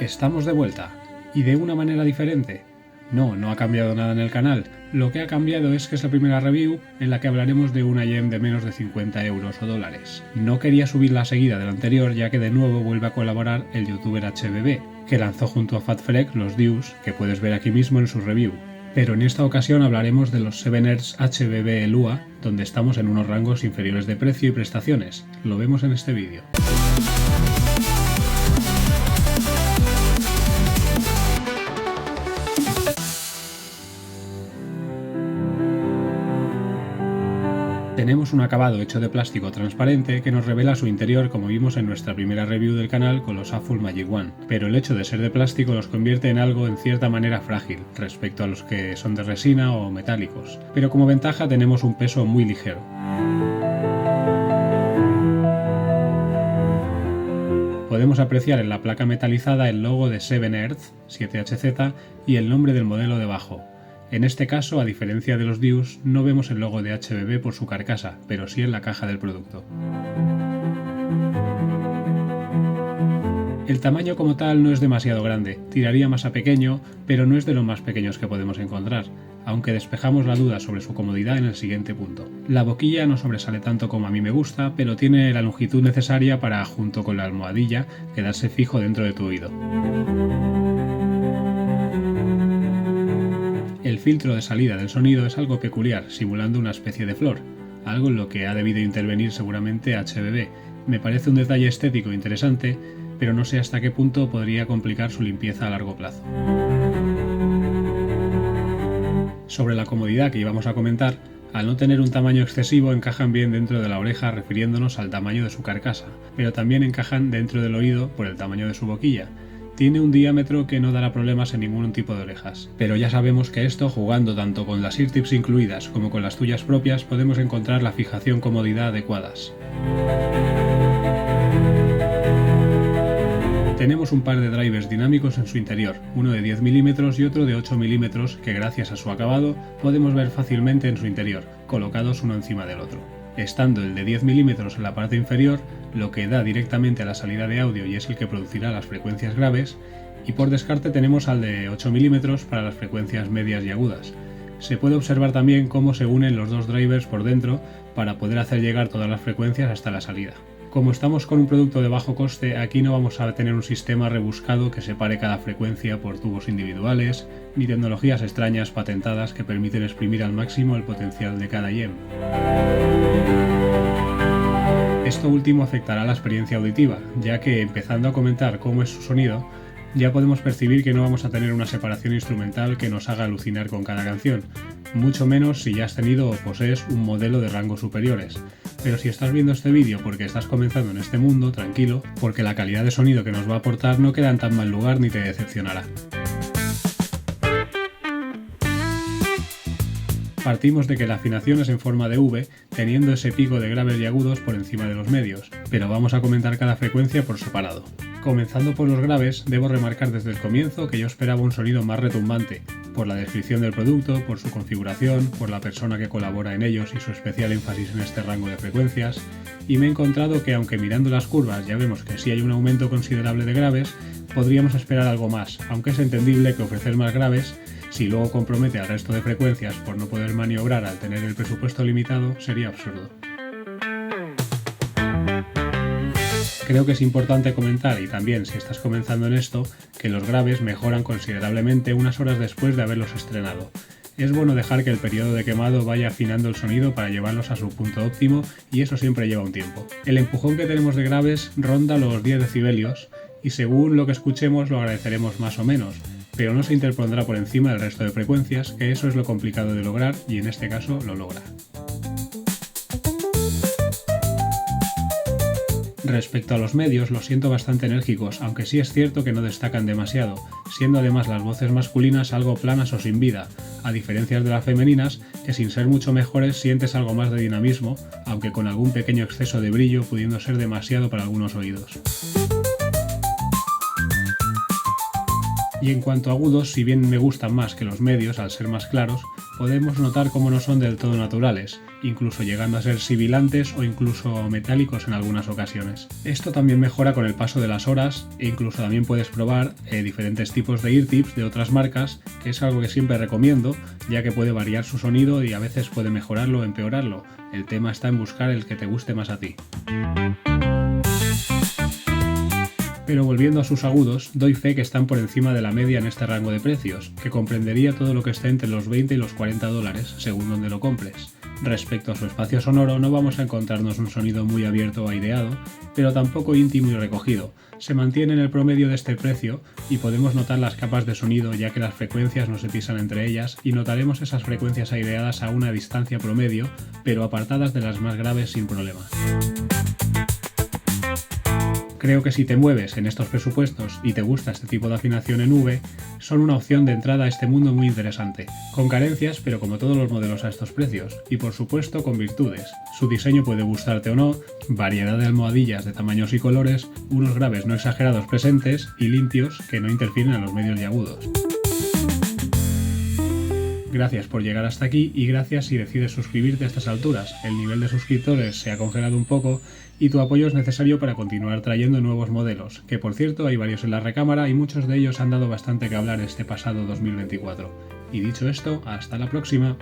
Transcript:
Estamos de vuelta, y de una manera diferente. No ha cambiado nada en el canal, lo que ha cambiado es que es la primera review en la que hablaremos de una gem de menos de 50 euros o dólares. No quería subirla seguida de la anterior ya que de nuevo vuelve a colaborar el youtuber HBB, que lanzó junto a Fatfrek los Dews que puedes ver aquí mismo en su review. Pero en esta ocasión hablaremos de los 7ers HBB Elua, donde estamos en unos rangos inferiores de precio y prestaciones. Lo vemos en este vídeo. Tenemos un acabado hecho de plástico transparente que nos revela su interior como vimos en nuestra primera review del canal con los AFUL Magic One, pero el hecho de ser de plástico los convierte en algo en cierta manera frágil respecto a los que son de resina o metálicos, pero como ventaja tenemos un peso muy ligero. Podemos apreciar en la placa metalizada el logo de 7Earth, 7HZ y el nombre del modelo debajo. En este caso, a diferencia de los Dews, no vemos el logo de HBB por su carcasa, pero sí en la caja del producto. El tamaño como tal no es demasiado grande, tiraría más a pequeño, pero no es de los más pequeños que podemos encontrar, aunque despejamos la duda sobre su comodidad en el siguiente punto. La boquilla no sobresale tanto como a mí me gusta, pero tiene la longitud necesaria para, junto con la almohadilla, quedarse fijo dentro de tu oído. El filtro de salida del sonido es algo peculiar, simulando una especie de flor, algo en lo que ha debido intervenir seguramente HBB. Me parece un detalle estético interesante, pero no sé hasta qué punto podría complicar su limpieza a largo plazo. Sobre la comodidad que íbamos a comentar, al no tener un tamaño excesivo encajan bien dentro de la oreja refiriéndonos al tamaño de su carcasa, pero también encajan dentro del oído por el tamaño de su boquilla. Tiene un diámetro que no dará problemas en ningún tipo de orejas, pero ya sabemos que esto, jugando tanto con las eartips incluidas como con las tuyas propias, podemos encontrar la fijación-comodidad adecuadas. Tenemos un par de drivers dinámicos en su interior, uno de 10 mm y otro de 8 mm que gracias a su acabado podemos ver fácilmente en su interior, colocados uno encima del otro. Estando el de 10 mm en la parte inferior, lo que da directamente a la salida de audio y es el que producirá las frecuencias graves, y por descarte tenemos al de 8 mm para las frecuencias medias y agudas. Se puede observar también cómo se unen los dos drivers por dentro para poder hacer llegar todas las frecuencias hasta la salida. Como estamos con un producto de bajo coste, aquí no vamos a tener un sistema rebuscado que separe cada frecuencia por tubos individuales, ni tecnologías extrañas patentadas que permiten exprimir al máximo el potencial de cada gem. Esto último afectará a la experiencia auditiva, ya que empezando a comentar cómo es su sonido, ya podemos percibir que no vamos a tener una separación instrumental que nos haga alucinar con cada canción, mucho menos si ya has tenido o posees un modelo de rangos superiores. Pero si estás viendo este vídeo porque estás comenzando en este mundo, tranquilo, porque la calidad de sonido que nos va a aportar no queda en tan mal lugar ni te decepcionará. Partimos de que la afinación es en forma de V, teniendo ese pico de graves y agudos por encima de los medios, pero vamos a comentar cada frecuencia por separado. Comenzando por los graves, debo remarcar desde el comienzo que yo esperaba un sonido más retumbante, por la descripción del producto, por su configuración, por la persona que colabora en ellos y su especial énfasis en este rango de frecuencias, y me he encontrado que aunque mirando las curvas ya vemos que sí hay un aumento considerable de graves, podríamos esperar algo más, aunque es entendible que ofrecer más graves, si luego compromete al resto de frecuencias por no poder maniobrar al tener el presupuesto limitado, sería absurdo. Creo que es importante comentar, y también si estás comenzando en esto, que los graves mejoran considerablemente unas horas después de haberlos estrenado. Es bueno dejar que el periodo de quemado vaya afinando el sonido para llevarlos a su punto óptimo, y eso siempre lleva un tiempo. El empujón que tenemos de graves ronda los 10 decibelios, y según lo que escuchemos lo agradeceremos más o menos, pero no se interpondrá por encima del resto de frecuencias, que eso es lo complicado de lograr, y en este caso lo logra. Respecto a los medios, los siento bastante enérgicos, aunque sí es cierto que no destacan demasiado, siendo además las voces masculinas algo planas o sin vida, a diferencia de las femeninas, que sin ser mucho mejores sientes algo más de dinamismo, aunque con algún pequeño exceso de brillo pudiendo ser demasiado para algunos oídos. Y en cuanto a agudos, si bien me gustan más que los medios al ser más claros, podemos notar cómo no son del todo naturales, incluso llegando a ser sibilantes o incluso metálicos en algunas ocasiones. Esto también mejora con el paso de las horas e incluso también puedes probar diferentes tipos de ear tips de otras marcas, que es algo que siempre recomiendo, ya que puede variar su sonido y a veces puede mejorarlo o empeorarlo. El tema está en buscar el que te guste más a ti. Pero volviendo a sus agudos, doy fe que están por encima de la media en este rango de precios, que comprendería todo lo que esté entre los 20 y los 40 dólares, según donde lo compres. Respecto a su espacio sonoro, no vamos a encontrarnos un sonido muy abierto o aireado, pero tampoco íntimo y recogido. Se mantiene en el promedio de este precio y podemos notar las capas de sonido, ya que las frecuencias no se pisan entre ellas, y notaremos esas frecuencias aireadas a una distancia promedio, pero apartadas de las más graves sin problemas. Creo que si te mueves en estos presupuestos y te gusta este tipo de afinación en V, son una opción de entrada a este mundo muy interesante, con carencias pero como todos los modelos a estos precios, y por supuesto con virtudes. Su diseño puede gustarte o no, variedad de almohadillas de tamaños y colores, unos graves no exagerados presentes y limpios que no interfieren a los medios y agudos. Gracias por llegar hasta aquí y gracias si decides suscribirte a estas alturas. El nivel de suscriptores se ha congelado un poco y tu apoyo es necesario para continuar trayendo nuevos modelos, que por cierto hay varios en la recámara y muchos de ellos han dado bastante que hablar este pasado 2024. Y dicho esto, hasta la próxima.